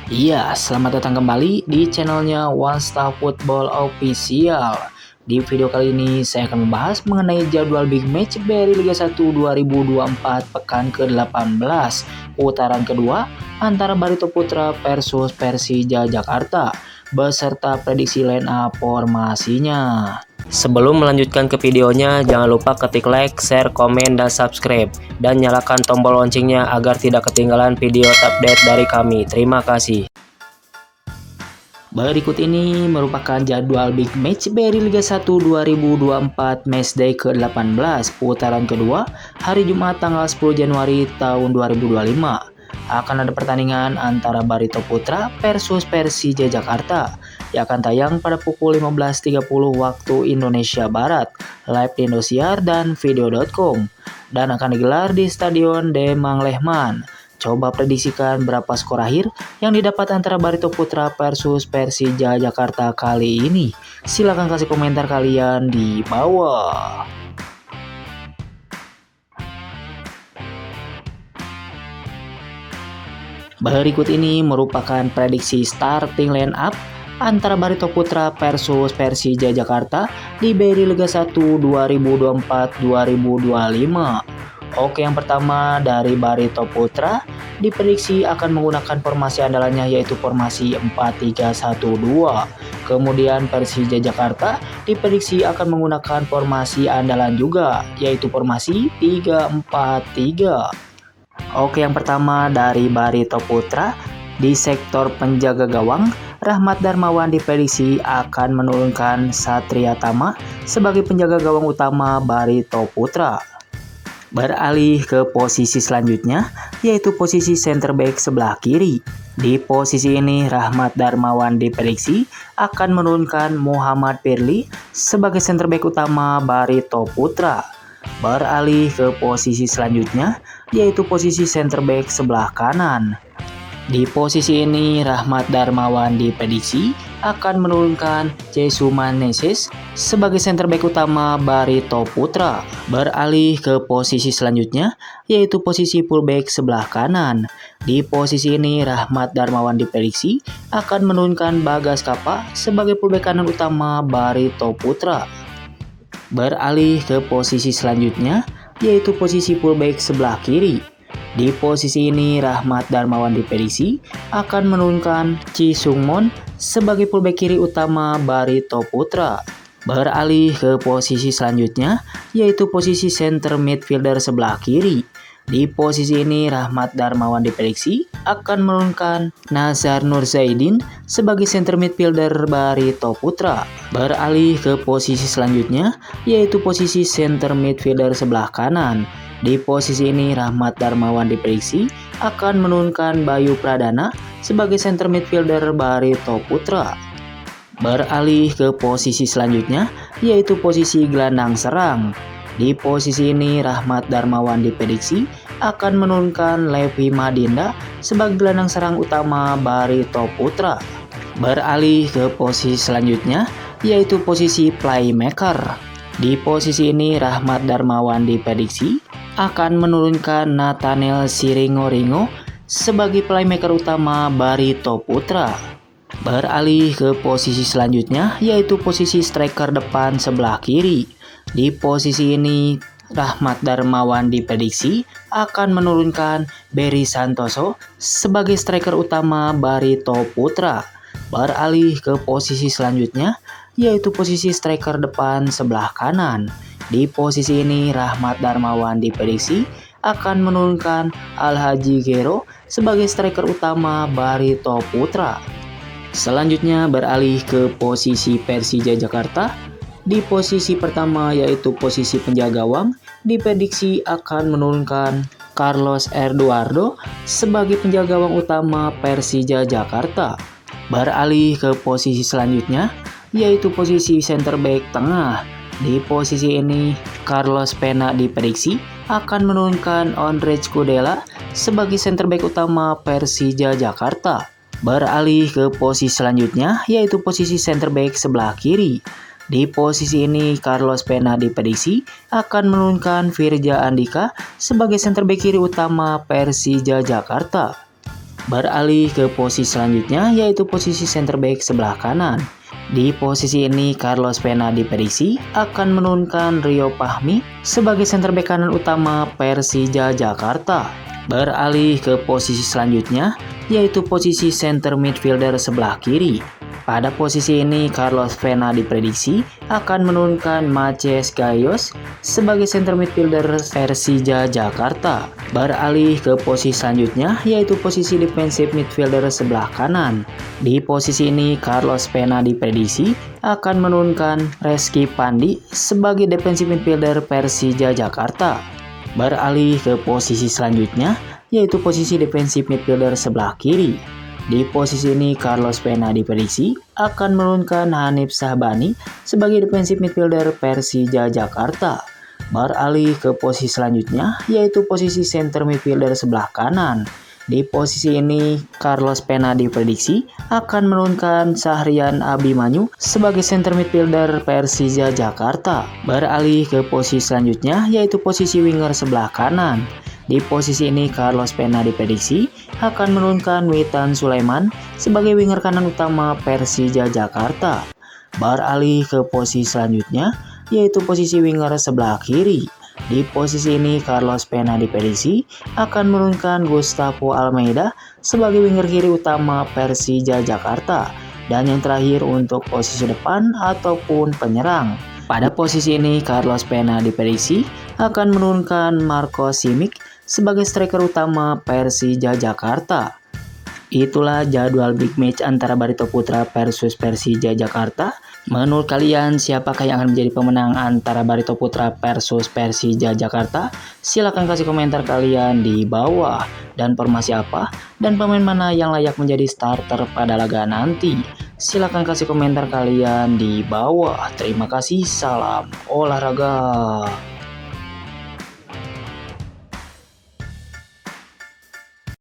Iya, selamat datang kembali di channelnya One Star Football Official. Di video kali ini saya akan membahas mengenai jadwal big match BRI Liga 1 2024 pekan ke-18 putaran kedua antara Barito Putra versus Persija Jakarta beserta prediksi line up formasinya. Sebelum melanjutkan ke videonya, jangan lupa ketik like, share, komen, dan subscribe. Dan nyalakan tombol loncengnya agar tidak ketinggalan video update dari kami. Terima kasih. Berikut ini merupakan jadwal big match BRI Liga 1 2024 matchday ke-18 putaran kedua hari Jumat tanggal 10 Januari tahun 2025. Akan ada pertandingan antara Barito Putra versus Persija Jakarta yang akan tayang pada pukul 15.30 waktu Indonesia Barat, live di Indosiar dan video.com, dan akan digelar di Stadion Demang Lehman. Coba prediksikan berapa skor akhir yang didapat antara Barito Putra versus Persija Jakarta kali ini. Silahkan kasih komentar kalian di bawah. Berikut ini merupakan prediksi starting line up antara Barito Putra versus Persija Jakarta di BRI Liga 1 2024-2025. Oke, yang pertama dari Barito Putra diprediksi akan menggunakan formasi andalannya yaitu formasi 4-3-1-2. Kemudian Persija Jakarta diprediksi akan menggunakan formasi andalan juga yaitu formasi 3-4-3. Oke, yang pertama dari Barito Putra di sektor penjaga gawang, Rahmat Darmawan diprediksi akan menurunkan Satria Tama sebagai penjaga gawang utama Barito Putra. Beralih ke posisi selanjutnya, yaitu posisi center back sebelah kiri. Di posisi ini, Rahmat Darmawan diprediksi akan menurunkan Muhammad Firly sebagai center back utama Barito Putra. Beralih ke posisi selanjutnya, yaitu posisi center back sebelah kanan. Di posisi ini, Rahmat Darmawan diprediksi akan menurunkan Jesuma Neses sebagai center back utama Barito Putra. Beralih ke posisi selanjutnya, yaitu posisi fullback sebelah kanan. Di posisi ini, Rahmat Darmawan diprediksi akan menurunkan Bagas Kapa sebagai fullback kanan utama Barito Putra. Beralih ke posisi selanjutnya, yaitu posisi fullback sebelah kiri. Di posisi ini, Rahmat Darmawan diprediksi akan menurunkan Chi Sung-mon sebagai fullback kiri utama Barito Putra. Beralih ke posisi selanjutnya, yaitu posisi center midfielder sebelah kiri. Di posisi ini, Rahmat Darmawan diprediksi akan menurunkan Nazar Nur Zaidin sebagai center midfielder Barito Putra. Beralih ke posisi selanjutnya, yaitu posisi center midfielder sebelah kanan. Di posisi ini, Rahmat Darmawan diprediksi akan menurunkan Bayu Pradana sebagai center midfielder Barito Putra. Beralih ke posisi selanjutnya, yaitu posisi gelandang serang. Di posisi ini, Rahmat Darmawan diprediksi akan menurunkan Levi Madinda sebagai gelandang serang utama Barito Putra. Beralih ke posisi selanjutnya, yaitu posisi playmaker. Di posisi ini, Rahmat Darmawan diprediksi akan menurunkan Nathaniel Siringo-Ringo sebagai playmaker utama Barito Putra. Beralih ke posisi selanjutnya, yaitu posisi striker depan sebelah kiri. Di posisi ini, Rahmat Darmawan diprediksi akan menurunkan Berry Santoso sebagai striker utama Barito Putra. Beralih ke posisi selanjutnya, yaitu posisi striker depan sebelah kanan. Di posisi ini, Rahmat Darmawan diprediksi akan menurunkan Alhaji Gero sebagai striker utama Barito Putra. Selanjutnya beralih ke posisi Persija Jakarta. Di posisi pertama, yaitu posisi penjaga gawang, diprediksi akan menurunkan Carlos Eduardo sebagai penjaga gawang utama Persija Jakarta. Beralih ke posisi selanjutnya, yaitu posisi center back tengah. Di posisi ini, Carlos Pena diprediksi akan menurunkan Ondrej Kudela sebagai center back utama Persija Jakarta. Beralih ke posisi selanjutnya, yaitu posisi center back sebelah kiri. Di posisi ini, Carlos Pena diprediksi akan menurunkan Firja Andika sebagai center back kiri utama Persija Jakarta. Beralih ke posisi selanjutnya yaitu posisi center back sebelah kanan. Di posisi ini Carlos Pena diprediksi akan menurunkan Rio Fahmi sebagai center back kanan utama Persija Jakarta. Beralih ke posisi selanjutnya yaitu posisi center midfielder sebelah kiri. Pada posisi ini Carlos Pena diprediksi akan menurunkan Maciej Gayos sebagai center midfielder Persija Jakarta. Beralih ke posisi selanjutnya yaitu posisi defensive midfielder sebelah kanan. Di posisi ini Carlos Pena diprediksi akan menurunkan Reski Pandi sebagai defensive midfielder Persija Jakarta. Beralih ke posisi selanjutnya yaitu posisi defensive midfielder sebelah kiri. Di posisi ini Carlos Pena diprediksi akan menurunkan Hanif Syahbani sebagai defensive midfielder Persija Jakarta. Beralih ke posisi selanjutnya yaitu posisi center midfielder sebelah kanan. Di posisi ini Carlos Pena diprediksi akan menurunkan Syahrian Abimanyu sebagai center midfielder Persija Jakarta. Beralih ke posisi selanjutnya yaitu posisi winger sebelah kanan. Di posisi ini Carlos Pena diprediksi akan menurunkan Witan Sulaiman sebagai winger kanan utama Persija Jakarta. Beralih ke posisi selanjutnya yaitu posisi winger sebelah kiri. Di posisi ini Carlos Pena diprediksi akan menurunkan Gustavo Almeida sebagai winger kiri utama Persija Jakarta. Dan yang terakhir untuk posisi depan ataupun penyerang. Pada posisi ini Carlos Pena diprediksi akan menurunkan Marco Simic sebagai striker utama Persija Jakarta. Itulah jadwal big match antara Barito Putra versus Persija Jakarta. Menurut kalian siapakah yang akan menjadi pemenang antara Barito Putra versus Persija Jakarta? Silahkan kasih komentar kalian di bawah. Dan formasi apa dan pemain mana yang layak menjadi starter pada laga nanti? Silahkan kasih komentar kalian di bawah. Terima kasih, salam olahraga.